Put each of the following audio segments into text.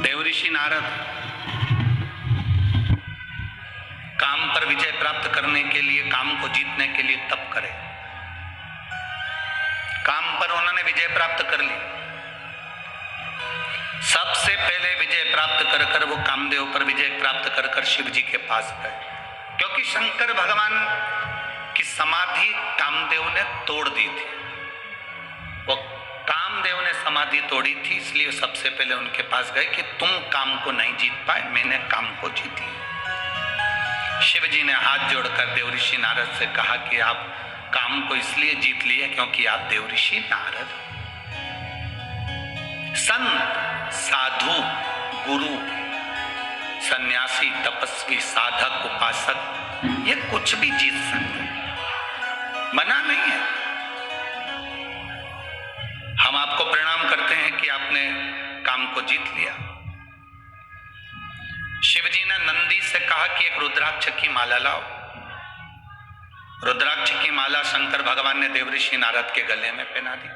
देवऋषि नारद काम पर विजय प्राप्त करने के लिए, काम को जीतने के लिए तप करे। काम पर उन्होंने विजय प्राप्त कर ली। सबसे पहले विजय प्राप्त कर कर वो कामदेव पर विजय प्राप्त कर कर शिव जी के पास गए, क्योंकि शंकर भगवान की समाधि कामदेव ने तोड़ दी थी। वो कामदेव ने समाधि तोड़ी थी, इसलिए सबसे पहले उनके पास गए कि तुम काम को नहीं जीत पाए, मैंने काम को जीत लिया। शिव जी ने हाथ जोड़कर देवऋषि नारद से कहा कि आप काम को इसलिए जीत लिए क्योंकि आप देवऋषि नारद, संत, साधु, गुरु, सन्यासी, तपस्वी, साधक, उपासक, ये कुछ भी जीत सकते, मना नहीं है। हम आपको प्रणाम करते हैं कि आपने काम को जीत लिया। शिव जी ने नंदी से कहा कि एक रुद्राक्ष की माला लाओ। रुद्राक्ष की माला शंकर भगवान ने देवऋषि नारद के गले में पहना दी।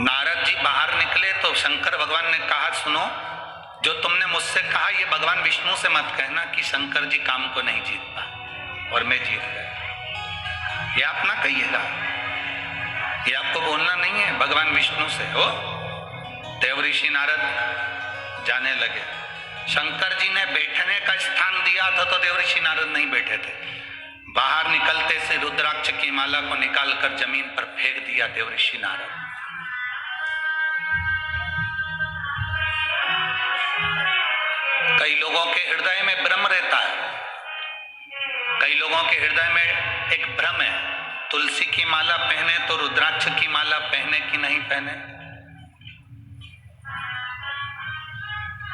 नारद जी बाहर निकले तो शंकर भगवान ने कहा, सुनो, जो तुमने मुझसे कहा ये भगवान विष्णु से मत कहना कि शंकर जी काम को नहीं जीत पाए और मैं जीत गया। ये आप ना कहिएगा, ये आपको बोलना नहीं है भगवान विष्णु से हो। देवऋषि नारद जाने लगे। शंकर जी ने बैठने का स्थान दिया था तो देवऋषि नारद नहीं बैठे थे। बाहर निकलते से रुद्राक्ष की माला को निकालकर जमीन पर फेंक दिया देवऋषि नारद। कई लोगों के हृदय में भ्रम रहता है, कई लोगों के हृदय में एक भ्रम है, तुलसी की माला पहने तो रुद्राक्ष की माला पहने कि नहीं पहने।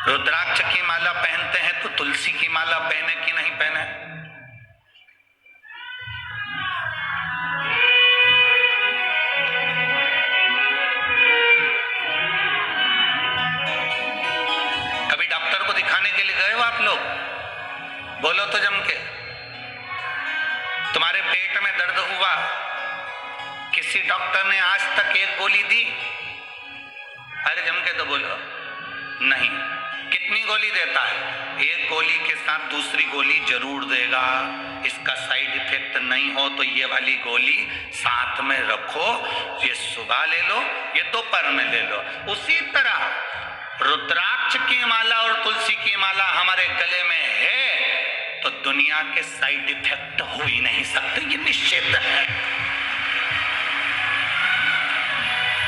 रुद्राक्ष की माला पहनते हैं तो तुलसी की माला पहने कि नहीं पहने। कभी डॉक्टर को दिखाने के लिए गए हो आप लोग? बोलो तो जम के। तुम्हारे पेट में दर्द हुआ, किसी डॉक्टर ने आज तक एक गोली दी? अरे जम के तो बोलो। नहीं। कितनी गोली देता है? एक गोली के साथ दूसरी गोली जरूर देगा। इसका साइड इफेक्ट नहीं हो तो ये वाली गोली साथ में रखो, ये सुबह ले लो, ये दोपहर में ले लो। उसी तरह रुद्राक्ष की माला और तुलसी की माला हमारे गले में है तो दुनिया के साइड इफेक्ट हो ही नहीं सकते, ये निश्चित है।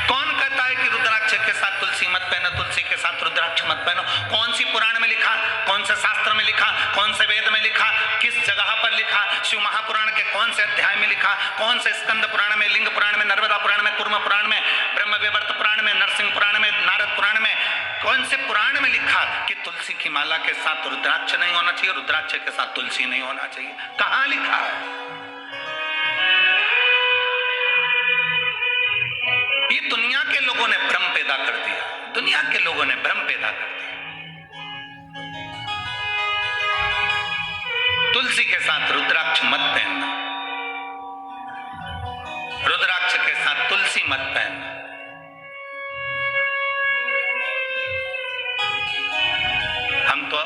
कौन कहता है कि रुद्राक्ष के साथ तुलसी मत पहनो, तुलसी के साथ रुद्राक्ष मत पहनो? कौन सी पुराण में लिखा, कौन से शास्त्र में लिखा, कौन से वेद में लिखा, किस जगह पर लिखा, शिव महापुराण के कौन से अध्याय में लिखा, कौन से स्कंद पुराण में, लिंग पुराण में, नर्मदा पुराण में, कूर्म पुराण में, ब्रह्म वैवर्त पुराण में, नरसिंह पुराण में, नारद पुराण में, कौन से पुराण में लिखा कि तुलसी की माला के साथ रुद्राक्ष नहीं होना चाहिए, रुद्राक्ष के साथ तुलसी नहीं होना चाहिए? कहां लिखा है? ये दुनिया के लोगों ने भ्रम पैदा कर दिया, दुनिया के लोगों ने भ्रम पैदा कर दिया। तुलसी के साथ रुद्राक्ष मत पहनना, रुद्राक्ष के साथ तुलसी मत पहनना। हम तो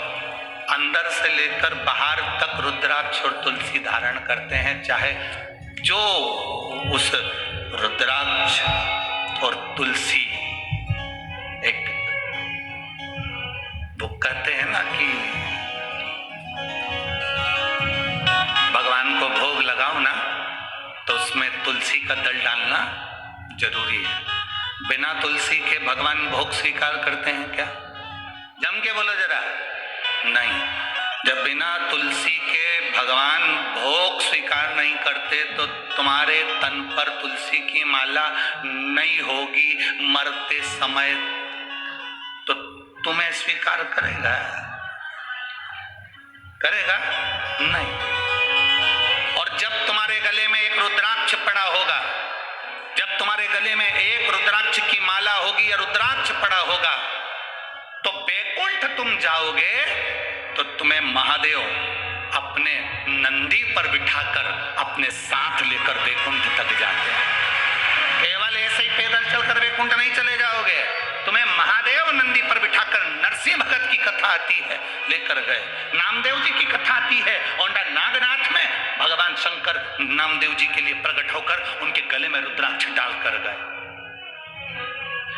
अंदर से लेकर बाहर तक रुद्राक्ष और तुलसी धारण करते हैं, चाहे जो उस रुद्राक्ष और तुलसी एक, वो कहते हैं ना कि भगवान को भोग लगाओ ना तो उसमें तुलसी का दल डालना जरूरी है। बिना तुलसी के भगवान भोग स्वीकार करते हैं क्या? जम के बोलो जरा। नहीं। जब बिना तुलसी के भगवान भोग स्वीकार नहीं करते तो तुम्हारे तन पर तुलसी की माला नहीं होगी मरते समय तो तुम्हें स्वीकार करेगा? करेगा नहीं। और जब तुम्हारे गले में एक रुद्राक्ष पड़ा होगा, जब तुम्हारे गले में एक रुद्राक्ष की माला होगी या रुद्राक्ष पड़ा होगा तो बैकुंठ तुम जाओगे तो तुम्हें महादेव अपने नंदी पर बिठाकर अपने साथ लेकर बैकुंठ तक जाते हैं। पैदल चलकर वैकुंठ नहीं चले जाओगे, तुम्हें महादेव नंदी पर बिठाकर नरसिंह भगत की कथा आती है लेकर गए, नामदेव जी की कथा आती है औंधा नागनाथ में भगवान शंकर नामदेव जी के लिए प्रकट होकर उनके गले में रुद्राक्ष डालकर गए।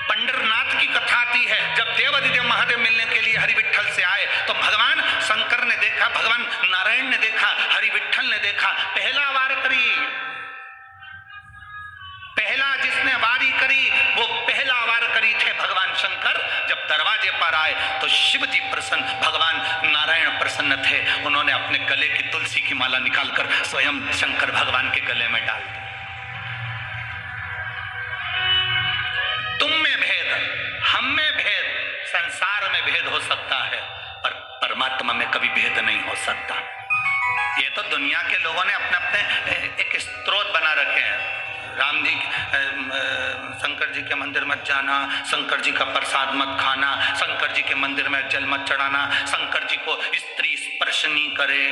पंडरनाथ की कथा आती है, जब देवाधिदेव महादेव मिलने के लिए हरि विठ्ठल से आए तो भगवान शंकर ने देखा, भगवान नारायण ने देखा, हरि विठ्ठल ने देखा, पहला वार करी, पहला जिसने वारी करी वो पहला वार करी थे भगवान शंकर। जब दरवाजे पर आए तो शिव जी प्रसन्न, भगवान नारायण प्रसन्न थे, उन्होंने अपने गले की तुलसी की माला निकालकर स्वयं शंकर भगवान के गले में डाल दी। तुम में भेद, हम में भेद, संसार में भेद हो सकता है पर परमात्मा में कभी भेद नहीं हो सकता। ये तो दुनिया के लोगों ने अपने अपने एक स्त्रोत बना रखे हैं। राम जी, शंकर जी के मंदिर मत जाना, शंकर जी का प्रसाद मत खाना, शंकर जी के मंदिर में जल मत चढ़ाना, शंकर जी को स्त्री स्पर्श नहीं करे।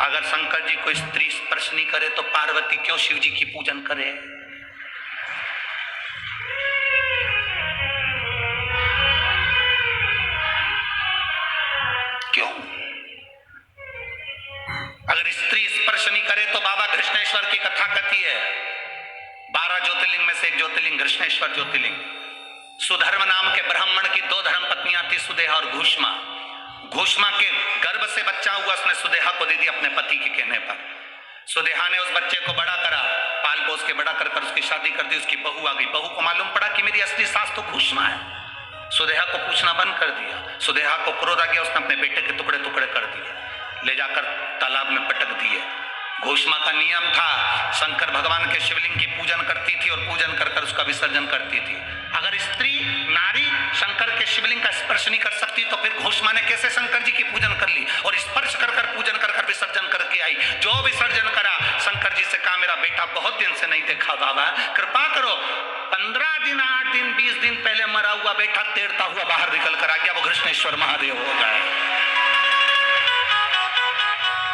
अगर शंकर जी को स्त्री स्पर्श नहीं करे तो पार्वती क्यों शिव जी की पूजन करे? क्यों? अगर स्त्री स्पर्श नहीं करे तो बाबा कृष्णेश्वर की कथा कहती है, 12 ज्योतिर्लिंग में से एक ज्योतिर्लिंग कृष्णेश्वर ज्योतिर्लिंग। सुधर्म नाम के ब्राह्मण की 2 धर्म पत्नियां थी, सुदेहा और घूष्मा। घूष्मा के गर्भ से बच्चा हुआ, उसने सुदेहा को दे दी अपने पति के कहने पर। सुदेहा ने उस बच्चे को बड़ा करा, पाल पोस के बड़ा कर उसकी शादी कर दी, उसकी बहू आ गई। बहू को मालूम पड़ा कि मेरी असली सास तो घूष्मा है। सुदेहा को पूछना बंद कर दिया। सुदेहा को क्रोध आ गया, उसने अपने बेटे के टुकड़े टुकड़े कर दिए, ले जाकर तालाब में पटक दिए। घोषमा का नियम था, शंकर भगवान के शिवलिंग की पूजन करती थी और पूजन कर कर उसका विसर्जन करती थी। अगर स्त्री नारी शंकर के शिवलिंग का स्पर्श नहीं कर सकती तो फिर घोषमा ने कैसे शंकर जी की पूजन कर ली और स्पर्श कर कर पूजन कर कर विसर्जन करके आई। जो विसर्जन करा, शंकर जी से कहा मेरा बेटा बहुत दिन से नहीं देखा, बाबा कृपा करो। 15 दिन 8 दिन 20 दिन पहले मरा हुआ बेटा तैरता हुआ बाहर निकल कर आ गया, वो कृष्णेश्वर महादेव हो गए,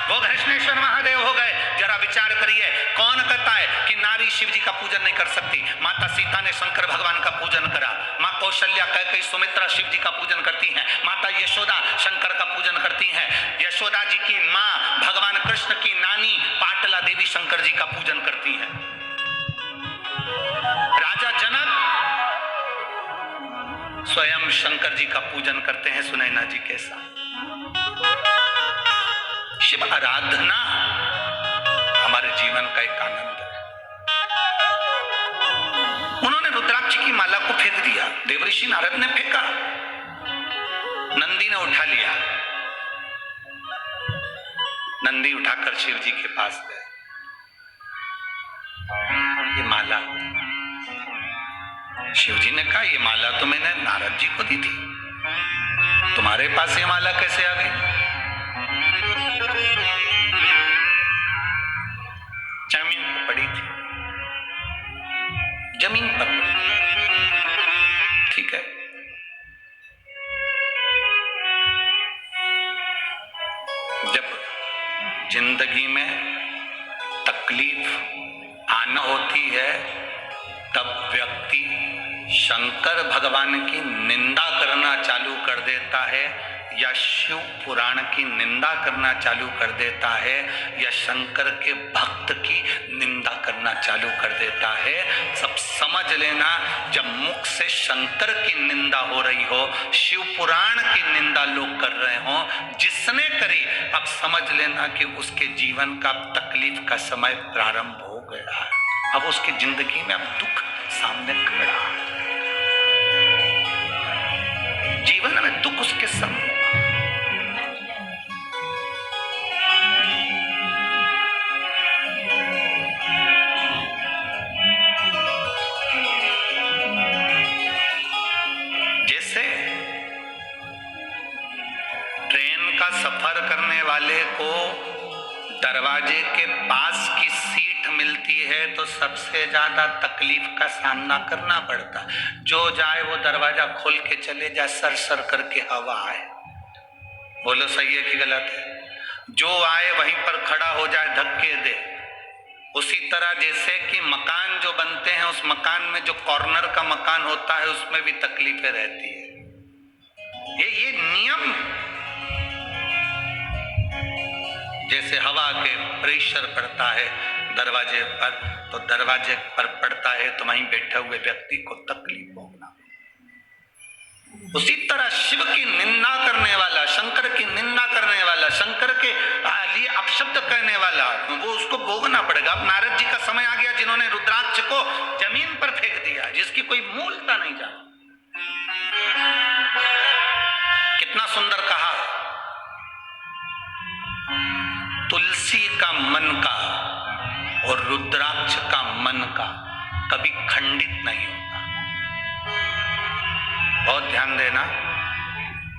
वो कृष्णेश्वर महादेव हो गए। जरा विचार करिए, कौन कहता है कि नारी शिव जी का पूजन नहीं कर सकती? माता सीता ने शंकर भगवान का पूजन करा, माँ कौशल्या कैकेयी सुमित्रा शिव जी का पूजन करती हैं, माता यशोदा शंकर का पूजन करती हैं, यशोदा जी की माँ भगवान कृष्ण की नानी पाटला देवी शंकर जी का पूजन करती हैं, राजा जनक स्वयं शंकर जी का पूजन करते हैं सुनैना जी के साथ। शिव आराधना हमारे जीवन का एक आनंद है। उन्होंने रुद्राक्ष की माला को फेंक दिया, देवऋषि नारद ने फेंका, नंदी ने उठा लिया। नंदी उठाकर शिव जी के पास गए, ये माला, शिव जी ने कहा ये माला तो मैंने नारद जी को दी थी, तुम्हारे पास ये माला कैसे आ गई? जमीन पर पड़ी थी, जमीन पर पड़ी, ठीक है। जब जिंदगी में तकलीफ आना होती है तब व्यक्ति शंकर भगवान की निंदा करना चालू कर देता है या शिव पुराण की निंदा करना चालू कर देता है या शंकर के भक्त की निंदा करना चालू कर देता है। सब समझ लेना, जब मुख से शंकर की निंदा हो रही हो, शिव पुराण की निंदा लोग कर रहे हो, जिसने करी, अब समझ लेना कि उसके जीवन का तकलीफ का समय प्रारंभ हो गया है। अब उसकी जिंदगी में अब दुख सामने खड़ा है, जीवन में दुख उसके सामने। जैसे ट्रेन का सफर करने वाले को दरवाजे के पास की सीट मिलती है तो सबसे ज्यादा तकलीफ का सामना करना पड़ता। जो जाए वो दरवाजा खोल के चले जाए, सर सर करके हवा आए। बोलो सही है कि गलत है? जो आए वहीं पर खड़ा हो जाए, धक्के दे, उसी तरह जैसे कि मकान जो बनते हैं, उस मकान में जो कॉर्नर का मकान होता है उसमें भी तकलीफें रहती है। ये नियम, जैसे हवा के प्रेशर पड़ता है दरवाजे पर, तो दरवाजे पर पड़ता है तो वहीं बैठे हुए व्यक्ति को तकलीफ भोगना। उसी तरह शिव की निंदा करने वाला, शंकर की निंदा करने वाला, शंकर के लिए अपशब्द कहने वाला, वो उसको भोगना पड़ेगा। अब नारद जी का समय आ गया जिन्होंने रुद्राक्ष को जमीन पर फेंक दिया, जिसकी कोई मूलता नहीं जाना। कितना सुंदर कहा, तुलसी का मन का और रुद्राक्ष का मन का कभी खंडित नहीं होता। बहुत ध्यान देना,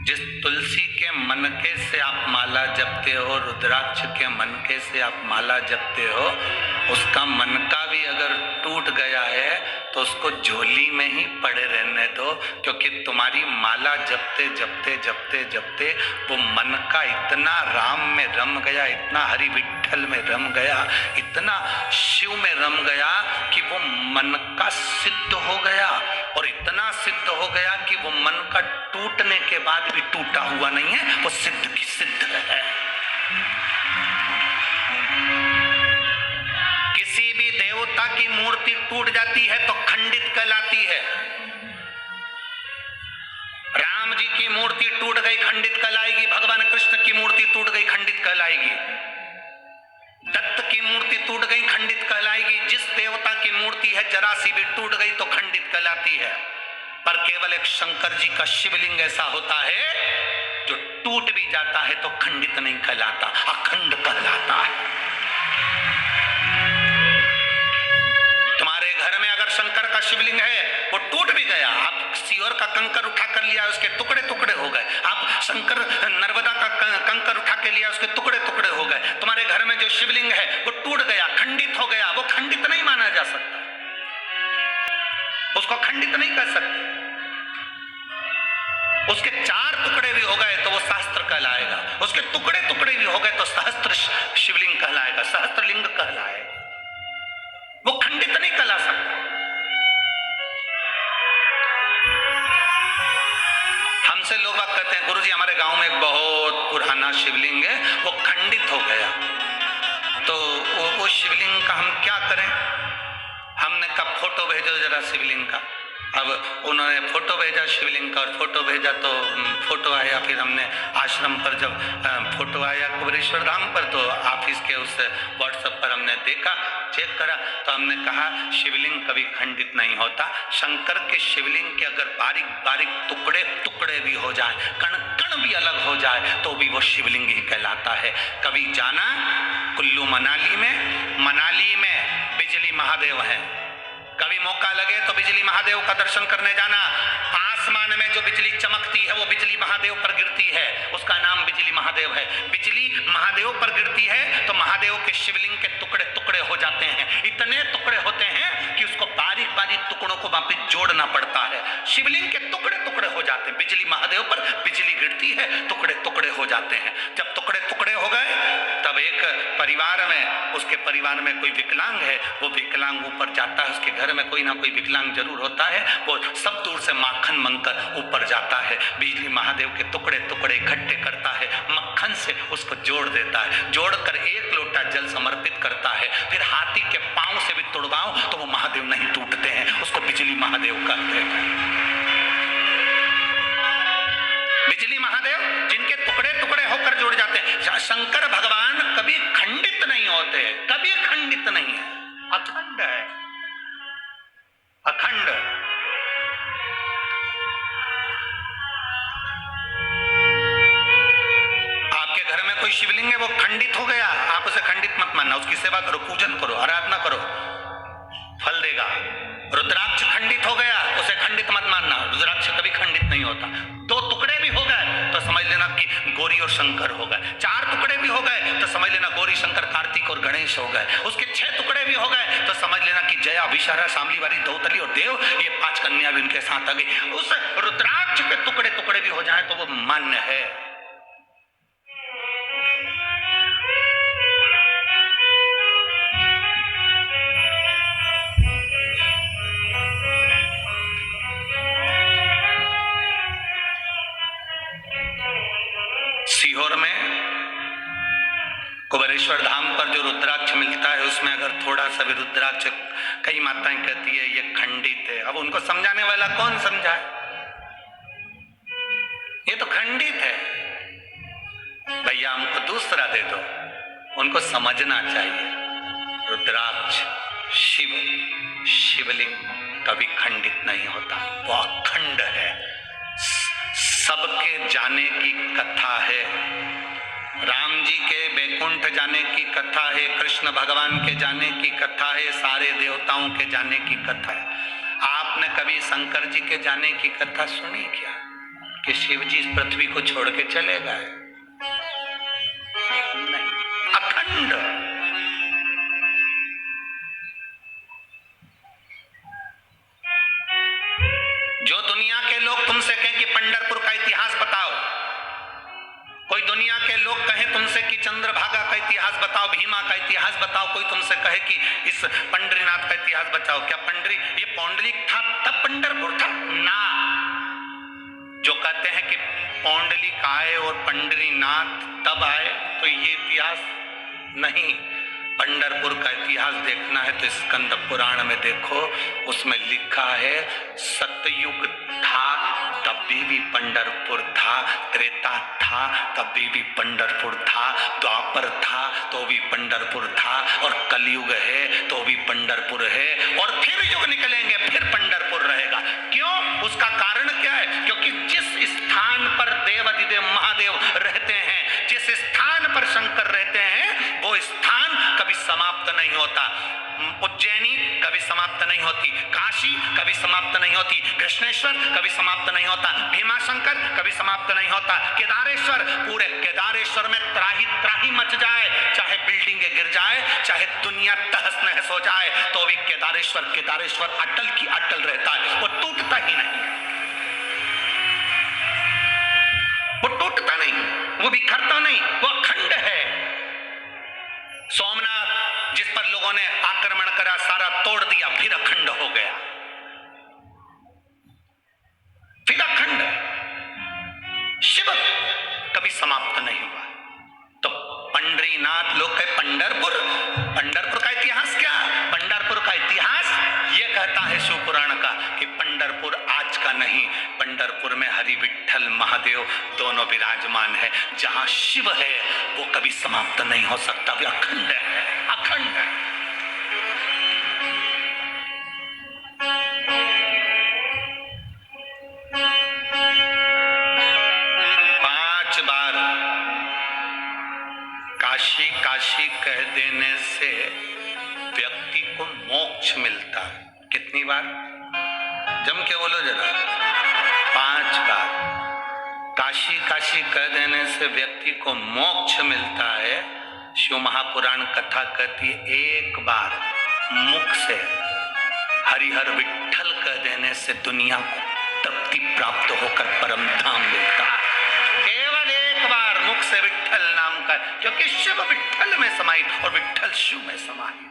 जिस तुलसी के मनके से आप माला जपते हो, रुद्राक्ष के मनके से आप माला जपते हो, उसका मनका भी अगर टूट गया है तो उसको झोली में ही पड़े रहने दो, क्योंकि तुम्हारी माला जपते जपते जपते जपते वो मनका इतना राम में रम गया, इतना हरि विठ्ठल में रम गया, इतना शिव में रम गया कि वो मनका सिद्ध हो गया। और इतना सिद्ध हो गया कि वो मन का टूटने के बाद भी टूटा हुआ नहीं है, वो सिद्ध की सिद्ध है। किसी भी देवता की मूर्ति टूट जाती है तो खंडित कहलाती है। राम जी की मूर्ति टूट गई, खंडित कहलाएगी। भगवान कृष्ण की मूर्ति टूट गई, खंडित कहलाएगी। दत्त की मूर्ति टूट गई, खंडित कहलाएगी। जिस देवता की मूर्ति है जरा सी भी टूट गई तो खंडित कहलाती है। पर केवल एक शंकर जी का शिवलिंग ऐसा होता है जो टूट भी जाता है तो खंडित नहीं कहलाता, अखंड कहलाता है। तुम्हारे घर में अगर शंकर का शिवलिंग है, वो टूट भी गया, आप सीवर का कंकर उठा कर लिया, उसके टुकड़े टुकड़े हो गए, आप शंकर नर्मदा का कंकर उठा के लिया, उसके टुकड़े टुकड़े हो गए, तुम्हारे घर में जो शिवलिंग है वो टूट गया, खंडित हो गया, वो खंडित नहीं माना जा सकता, उसको खंडित नहीं कर सकते। उसके 4 टुकड़े भी हो गए तो वो शास्त्र कहलाएगा, उसके टुकड़े टुकड़े भी हो गए तो सहस्त्र शिवलिंग कहलाएगा, सहस्त्रलिंग कहलाएगा, वो खंडित नहीं कहला सकता। हमसे लोग बात कहते हैं, गुरुजी हमारे गांव में एक बहुत पुराना शिवलिंग है, वो खंडित हो गया, तो वो शिवलिंग का हम क्या करें? हमने कहा फोटो भेजो जरा शिवलिंग का। अब उन्होंने फोटो भेजा शिवलिंग का, और फोटो भेजा तो फोटो आया, फिर हमने आश्रम पर जब फोटो आया कुबेरेश्वर धाम पर, तो ऑफिस के उस व्हाट्सएप पर हमने देखा, चेक करा, तो हमने कहा शिवलिंग कभी खंडित नहीं होता। शंकर के शिवलिंग के अगर बारीक बारीक टुकड़े टुकड़े भी हो जाए, कण कण भी अलग हो जाए, तो भी वो शिवलिंग ही कहलाता है। कभी जाना कुल्लू मनाली में बिजली महादेव है, कभी मौका लगे तो बिजली महादेव का दर्शन करने जाना। आसमान में जो बिजली चमकती है वो बिजली महादेव पर गिरती है, उसका नाम बिजली महादेव है। बिजली महादेव पर गिरती है तो महादेव के शिवलिंग के टुकड़े टुकड़े हो जाते हैं, इतने टुकड़े होते हैं कि उसको बारीक बारीक टुकड़ों को वापस जोड़ना पड़ता है। शिवलिंग के टुकड़े टुकड़े हो जाते हैं, बिजली महादेव पर बिजली गिरती है, टुकड़े टुकड़े हो जाते हैं। जब टुकड़े टुकड़े हो गए तब एक परिवार में, उसके परिवार में कोई विकलांग है, वो विकलांग ऊपर जाता है, उसके घर में कोई ना कोई विकलांग जरूर होता है, वो सब दूर से माखन मंगकर ऊपर जाता है, बिजली महादेव के टुकड़े टुकड़े इकट्ठे करता है, मक्खन से उसको जोड़ देता है, जोड़कर 1 लोटा जल समर्पित करता है, फिर हाथी के पांव से भी तुड़वाओ तो वो महादेव नहीं टूटते हैं, उसको बिजली महादेव कहते हैं। बिजली महादेव जिनके टुकड़े टुकड़े होकर जुड़ जाते हैं। शंकर भगवान कभी खंडित नहीं होते, कभी खंडित नहीं है, अखंड है, अखंड। आपके घर में कोई शिवलिंग है, वो खंडित हो गया, आप उसे खंडित मत मानना, उसकी सेवा करो, पूजन करो, आराधना करो, फल देगा। रुद्राक्ष खंडित हो गया, उसे खंडित मत मानना, रुद्राक्ष कभी खंडित नहीं होता। 2 टुकड़े भी हो गए तो समझ लेना कि गौरी और शंकर हो गए, 4 टुकड़े भी हो गए तो समझ लेना गौरी शंकर कार्तिक और गणेश हो गए, उसके 6 टुकड़े भी हो गए तो समझ लेना कि जया विशारा शामली वाली दौतली और देव, ये 5 कन्या भी उनके साथ आ गई। उस रुद्राक्ष के टुकड़े टुकड़े भी हो जाए तो वो मान्य है। कुबेरेश्वर धाम पर जो रुद्राक्ष मिलता है उसमें अगर थोड़ा सा भी रुद्राक्ष, कई माताएं कहती है ये खंडित है। अब उनको समझाने वाला कौन समझाए? ये तो खंडित है, भैया हमको दूसरा दे दो। उनको समझना चाहिए रुद्राक्ष शिव, शिवलिंग कभी खंडित नहीं होता, वो अखंड है। सबके जाने की कथा है। राम जी के बैकुंठ जाने की कथा है, कृष्ण भगवान के जाने की कथा है, सारे देवताओं के जाने की कथा है। आपने कभी शंकर जी के जाने की कथा सुनी क्या, कि शिव जी इस पृथ्वी को छोड़ के चले गए? नहीं, अखंड। जो दुनिया के लोग तुमसे कहें कि पंढरपुर का इतिहास बताओ, कोई दुनिया के लोग कहें तुमसे कि चंद्रभागा का इतिहास बताओ, भीमा का इतिहास बताओ, कोई तुमसे कहे कि इस पंडरीनाथ का इतिहास बताओ, क्या पंडरी ये पौंडलिक था तब पंढरपुर था? ना। जो कहते हैं कि पौंडलिक आए और पंडरीनाथ तब आए, तो ये इतिहास नहीं। पंढरपुर का इतिहास देखना है तो स्कंद पुराण में देखो, उसमें लिखा है सतयुग था तभी भी पंढरपुर था, त्रेता था तभी भी पंढरपुर था, द्वापर था तो भी पंढरपुर था, और कलयुग है तो भी पंढरपुर है, और फिर युग निकलेंगे फिर पंढरपुर रहेगा। क्यों? उसका कारण क्या है? क्योंकि जिस स्थान पर देवाधिदेव महादेव रहते हैं, जिस स्थान पर शंकर रहते हैं, वो स्थान कभी समाप्त नहीं होता। उज्जैनी कभी समाप्त नहीं होती, काशी कभी समाप्त नहीं होती, कृष्णेश्वर कभी समाप्त नहीं होता, भीमाशंकर कभी समाप्त नहीं होता, केदारेश्वर, पूरे केदारेश्वर में त्राही त्राही मच जाए, चाहे बिल्डिंगें गिर जाए, चाहे दुनिया तहस नहस हो जाए, तो भी केदारेश्वर केदारेश्वर अटल की अटल रहता है, वो टूटता ही नहीं, वो टूटता नहीं, वो बिखरता नहीं, वो अखंड है। सोमनाथ जिस पर लोगों ने आक्रमण करा, सारा तोड़ दिया, फिर अखंड हो गया, फिर अखंड। शिव कभी समाप्त नहीं हुआ। तो पंडरीनाथ लोग कहे पंढरपुर, पंढरपुर का इतिहास क्या? पंढरपुर का इतिहास ये कहता है शिव पुराण का कि पंढरपुर आज का नहीं, पंढरपुर में हरि विठ्ठल महादेव दोनों विराजमान है। जहां शिव है वो कभी समाप्त नहीं हो सकता, वो अखंड है, अखंड है। काशी काशी कह देने से व्यक्ति को मोक्ष मिलता है। कितनी बार? जम के बोलो जरा। 5 बार। काशी काशी कह देने से व्यक्ति को मोक्ष मिलता है। शिव महापुराण कथा कहती है एक बार मुख से हरिहर विठ्ठल कह देने से दुनिया को तृप्ति प्राप्त होकर परम धाम मिलता है। केवल एक बार मुख से विठ्ठल नाम का, क्योंकि शिव विठ्ठल में समाहित और विठ्ठल शिव में समाहित।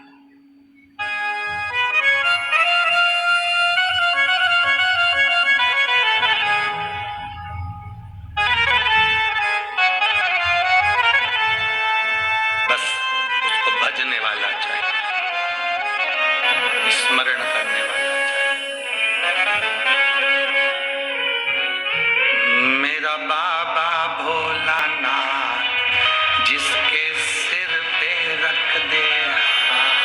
बस उसको भजने वाला चाहिए, स्मरण करने वाला चाहिए। मेरा बाबा भोलानाथ जिसके सिर पे रख दे हाथ,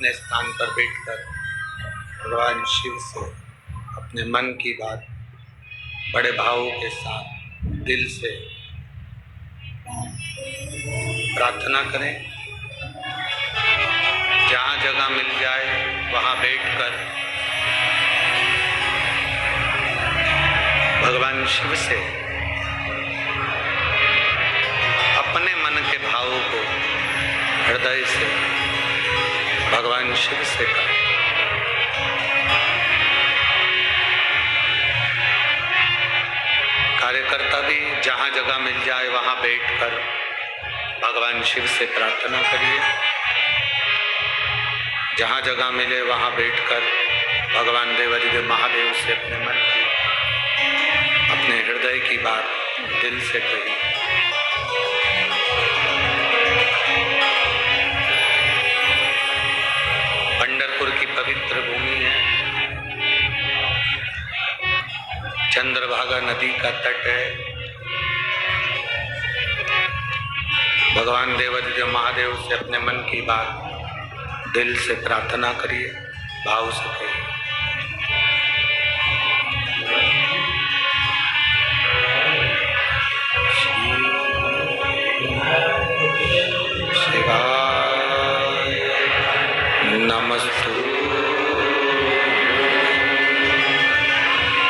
अपने स्थान पर बैठकर भगवान शिव से अपने मन की बात बड़े भावों के साथ दिल से प्रार्थना करें। जहाँ जगह मिल जाए वहाँ बैठकर भगवान शिव से अपने मन के भावों को हृदय से भगवान शिव से करें। कार्यकर्ता भी जहाँ जगह मिल जाए वहाँ बैठकर भगवान शिव से प्रार्थना करिए। जहाँ जगह मिले वहाँ बैठकर भगवान देवाधिदेव महादेव से अपने मन की अपने हृदय की बात दिल से कहिए। पंढरपुर की पवित्र भूमि है, चंद्रभागा नदी का तट है। भगवान देवाधिदेव महादेव से अपने मन की बात दिल से प्रार्थना करिए, भाव से कहिए। शिवाय नमस्तु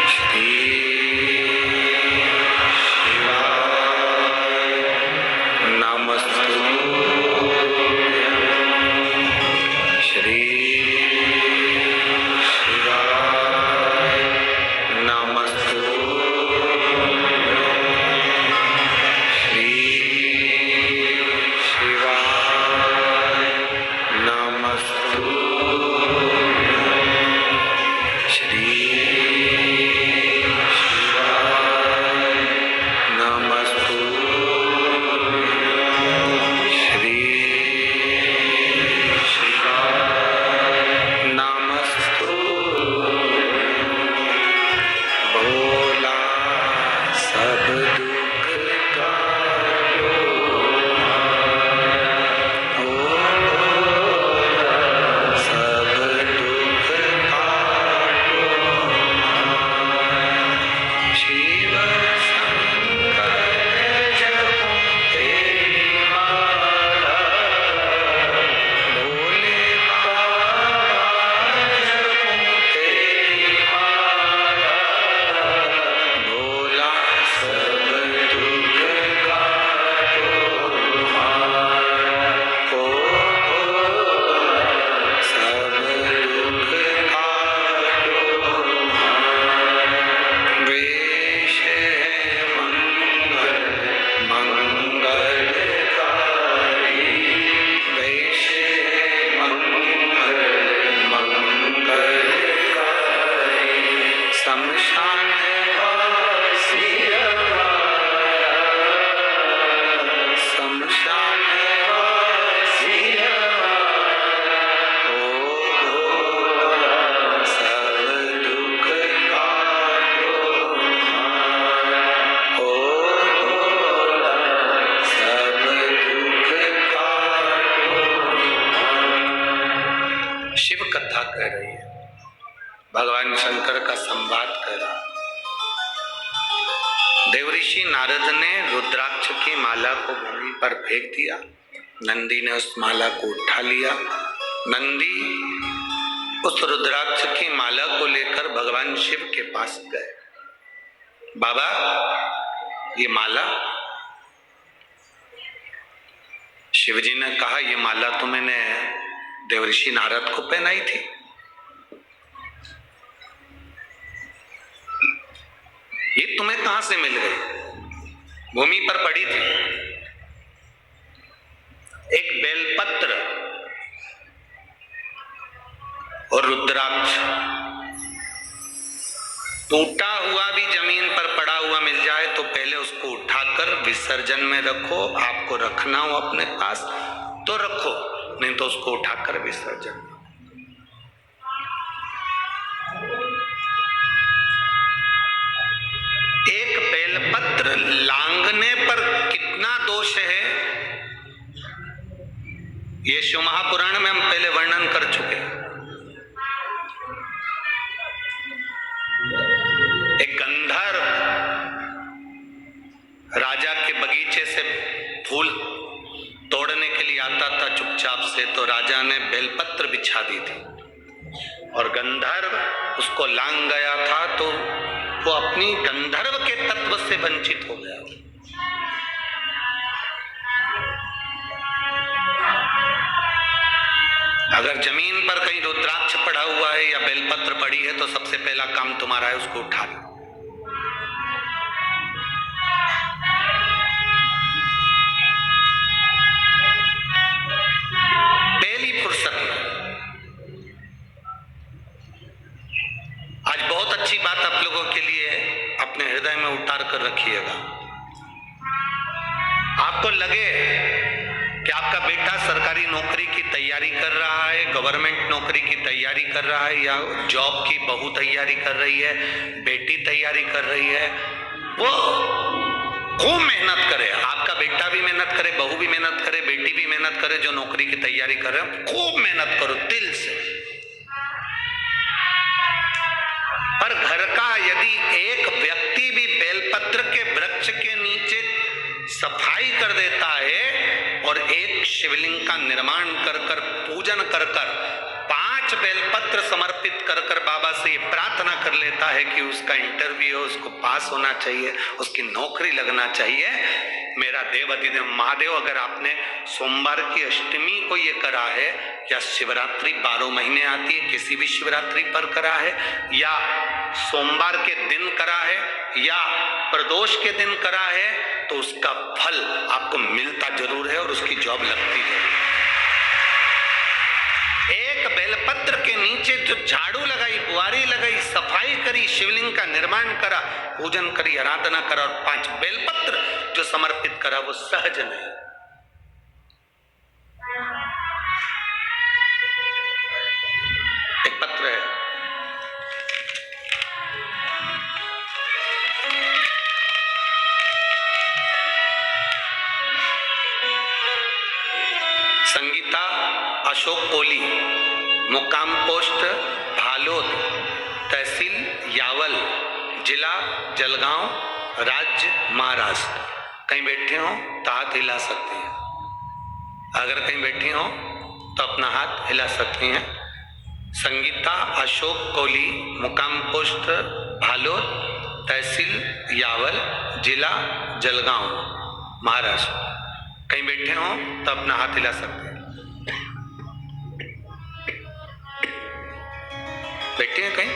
श्री शिवाय नमस्तु श्री शिवाय नमस्तु श्री शिवाय नमस्तु श्री शिवाय नमस्तु श्री शिवाय नमस्तु। भोला सब दुख का सब दुख काटो शिव शंकर जपो तेरी माला भोले बाबा जपो तेरी माला भोला सब दुख काटो ओ सब दुख काटो। वेश है मंगल मंगलकारी वेश है मंगल मंगलकारी शमशान वासी हमारा शमशान वासी हमारा ओ भोला सब दुख काटो ओ भोला सब दुख काटो। शिव कथा कह रही है, भगवान शंकर का संवाद कर रहा है। देवऋषि नारद ने रुद्राक्ष की माला को भूमि पर फेंक दिया। नंदी ने उस माला को उठा लिया। नंदी उस रुद्राक्ष की माला को लेकर भगवान शिव के पास गए। बाबा ये माला, शिव जी ने कहा ये माला तो मैंने देवऋषि नारद को पहनाई थी। ये तुम्हें कहां से मिल गई? भूमि पर पड़ी थी। एक बेलपत्र और रुद्राक्ष टूटा हुआ भी जमीन पर पड़ा हुआ मिल जाए तो पहले उसको उठाकर विसर्जन में रखो। आपको रखना हो अपने पास तो रखो, नहीं तो उसको उठाकर विसर्जन। एक बेलपत्र लांगने पर कितना दोष है ये शिव महापुराण में हम पहले वर्णन कर चुके हैं। एक गंधर्व राजा के बगीचे से फूल तोड़ने के लिए आता था चुपचाप से, तो राजा ने बेलपत्र बिछा दी थी और गंधर्व उसको लांग गया था, तो वो अपनी गंधर्व के तत्व से वंचित हो गया। अगर जमीन पर कहीं रुद्राक्ष पड़ा हुआ है या बेलपत्र पड़ी है तो सबसे पहला काम तुम्हारा है उसको उठा लो। पहली फुर्सत में। आज बहुत अच्छी बात आप लोगों के लिए अपने हृदय में उतार कर रखिएगा। आपको लगे कि आपका बेटा सरकारी नौकरी की तैयारी कर रहा है, गवर्नमेंट नौकरी की तैयारी कर रहा है, या जॉब की बहू तैयारी कर रही है, बेटी तैयारी कर रही है, वो खूब मेहनत करे। आपका बेटा भी मेहनत करे, बहू भी मेहनत करे, बेटी भी मेहनत करे, जो नौकरी की तैयारी कर रहे हैं खूब मेहनत करो दिल से। पर घर का यदि एक व्यक्ति भी बेलपत्र के वृक्ष के नीचे सफाई कर देता है और एक शिवलिंग का निर्माण कर कर पूजन कर कर 5 बेलपत्र समर्पित कर कर बाबा से ये प्रार्थना कर लेता है कि उसका इंटरव्यू, उसको पास होना चाहिए, उसकी नौकरी लगना चाहिए। मेरा देव अधिदेव महादेव, अगर आपने सोमवार की अष्टमी को ये करा है, या शिवरात्रि 12 महीने आती है किसी भी शिवरात्रि पर करा है, या सोमवार के दिन करा है, या प्रदोष के दिन करा है, तो उसका फल आपको मिलता जरूर है और उसकी जॉब लगती है। एक बेलपत्र के नीचे जो झाड़ू लगाई, बुआरी लगाई, सफाई करी, शिवलिंग का निर्माण करा, पूजन करी, आराधना करा और 5 बेलपत्र जो समर्पित करा, वो सहज नहीं। एक पत्र है, संगीता अशोक कोली, मुकाम पोस्ट भालोद, तहसील यावल, जिला जलगांव, राज्य महाराष्ट्र। कहीं बैठे हो तो हाथ हिला सकते हैं। अगर कहीं बैठी हो तो अपना हाथ हिला सकती हैं। संगीता अशोक कोली, मुकाम पोस्ट भालोद, तहसील यावल, जिला जलगांव, महाराष्ट्र। कहीं बैठे हो तो अपना हाथ हिला सकते हैं। बैठे हैं कहीं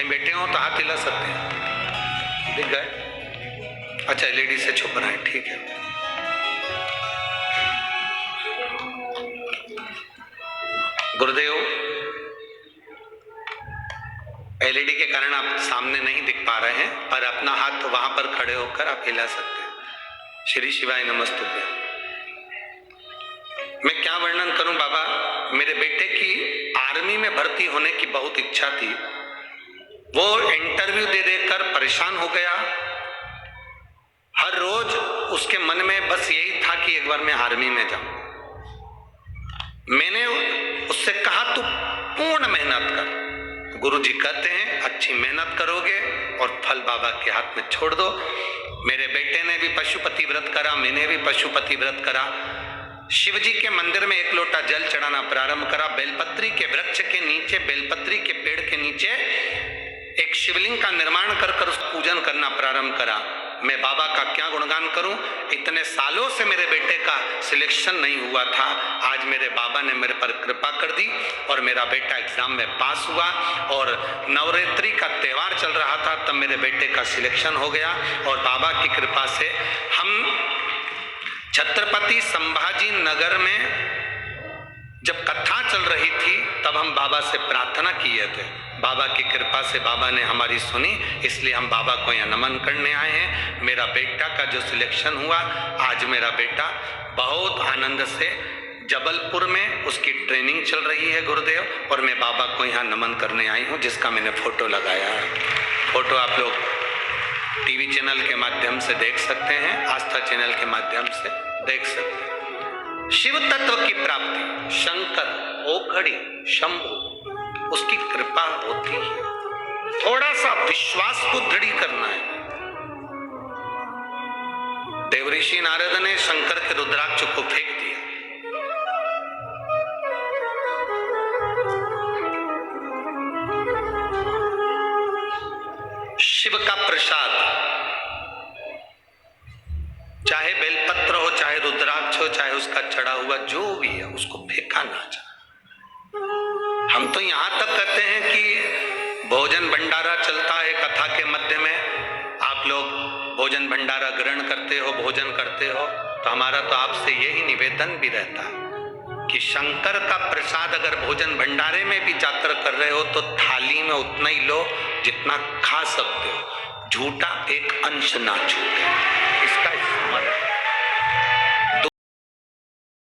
बैठे हो तो हाथ हिला सकते हैं। दिख गए? अच्छा, लेडीज से छुप रहा है, ठीक है। गुरुदेव, एलईडी के कारण आप सामने नहीं दिख पा रहे हैं, पर अपना हाथ वहां पर खड़े होकर आप हिला सकते हैं। श्री शिवाय नमस्तुभ्यं। मैं क्या वर्णन करूं बाबा, मेरे बेटे की आर्मी में भर्ती होने की बहुत इच्छा थी। वो इंटरव्यू दे देकर परेशान हो गया। हर रोज उसके मन में बस यही था कि एक बार मैं आर्मी में जाऊं। मैंने उससे कहा तू पूर्ण मेहनत कर। गुरुजी कहते हैं अच्छी मेहनत करोगे और फल बाबा के हाथ में छोड़ दो। मेरे बेटे ने भी पशुपति व्रत करा, मैंने भी पशुपति व्रत करा। शिव जी के मंदिर में 1 लोटा जल चढ़ाना प्रारंभ करा। बेलपत्री के वृक्ष के नीचे, बेलपत्री के पेड़ के नीचे एक शिवलिंग का निर्माण कर कर उस पूजन करना प्रारंभ करा। मैं बाबा का क्या गुणगान करूं, इतने सालों से मेरे बेटे का सिलेक्शन नहीं हुआ था। आज मेरे बाबा ने मेरे पर कृपा कर दी और मेरा बेटा एग्जाम में पास हुआ। और नवरात्रि का त्यौहार चल रहा था, तब मेरे बेटे का सिलेक्शन हो गया। और बाबा की कृपा से हम छत्रपति संभाजी नगर में जब कथा चल रही थी, तब हम बाबा से प्रार्थना किए थे। बाबा की कृपा से बाबा ने हमारी सुनी, इसलिए हम बाबा को यहाँ नमन करने आए हैं। मेरा बेटा का जो सिलेक्शन हुआ, आज मेरा बेटा बहुत आनंद से जबलपुर में उसकी ट्रेनिंग चल रही है गुरुदेव, और मैं बाबा को यहाँ नमन करने आई हूँ, जिसका मैंने फोटो लगाया है। फोटो आप लोग टीवी चैनल के माध्यम से देख सकते हैं, आस्था चैनल के माध्यम से देख सकते हैं। शिव तत्व की प्राप्ति शंकर, ओखड़ी, शंभु उसकी कृपा होती है। थोड़ा सा विश्वास को दृढ़ करना है। देवऋषि नारद ने शंकर के रुद्राक्ष को फेंक दिया। शिव का प्रसाद चाहे बेलपत्र हो, चाहे रुद्राक्ष हो, चाहे उसका चढ़ा हुआ जो भी है, उसको फेंका ना जाए। हम तो यहां तक कहते हैं कि भोजन भंडारा चलता है कथा के मध्य में, आप लोग भोजन भंडारा ग्रहण करते हो, भोजन करते हो, तो हमारा तो आपसे यही निवेदन भी रहता है कि शंकर का प्रसाद अगर भोजन भंडारे में भी जाकर कर रहे हो तो थाली में उतना ही लो जितना खा सकते हो, झूठा एक अंश ना छूटे।